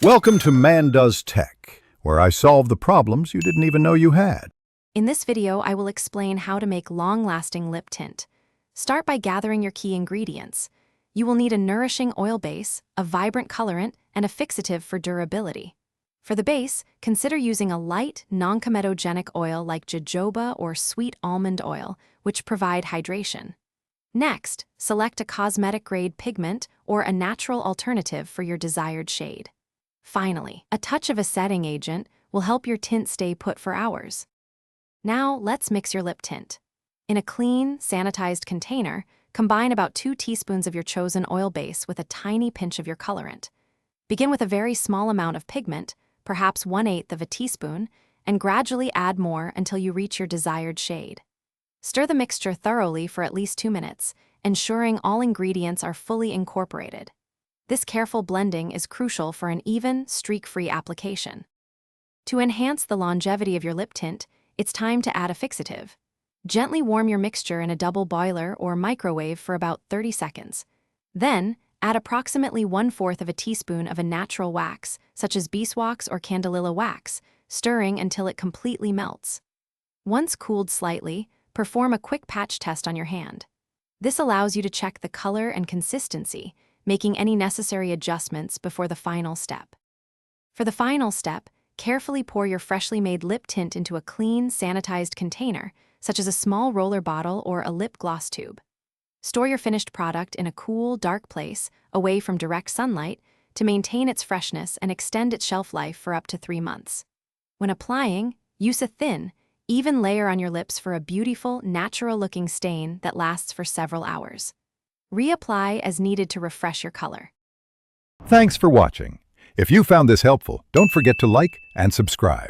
Welcome to Man Does Tech, where I solve the problems you didn't even know you had. In this video, I will explain how to make long-lasting lip tint. Start by gathering your key ingredients. You will need a nourishing oil base, a vibrant colorant, and a fixative for durability. For the base, consider using a light, non-comedogenic oil like jojoba or sweet almond oil, which provide hydration. Next, select a cosmetic-grade pigment or a natural alternative for your desired shade. Finally, a touch of a setting agent will help your tint stay put for hours. Now, let's mix your lip tint. In a clean, sanitized container, combine about 2 teaspoons of your chosen oil base with a tiny pinch of your colorant. Begin with a very small amount of pigment, perhaps 1/8 of a teaspoon, and gradually add more until you reach your desired shade. Stir the mixture thoroughly for at least 2 minutes, ensuring all ingredients are fully incorporated. This careful blending is crucial for an even, streak-free application. To enhance the longevity of your lip tint, it's time to add a fixative. Gently warm your mixture in a double boiler or microwave for about 30 seconds. Then, add approximately 1/4 of a teaspoon of a natural wax, such as beeswax or candelilla wax, stirring until it completely melts. Once cooled slightly, perform a quick patch test on your hand. This allows you to check the color and consistency, making any necessary adjustments before the final step. For the final step, carefully pour your freshly made lip tint into a clean, sanitized container, such as a small roller bottle or a lip gloss tube. Store your finished product in a cool, dark place, away from direct sunlight, to maintain its freshness and extend its shelf life for up to 3 months. When applying, use a thin, even layer on your lips for a beautiful, natural-looking stain that lasts for several hours. Reapply as needed to refresh your color. Thanks for watching. If you found this helpful, don't forget to like and subscribe.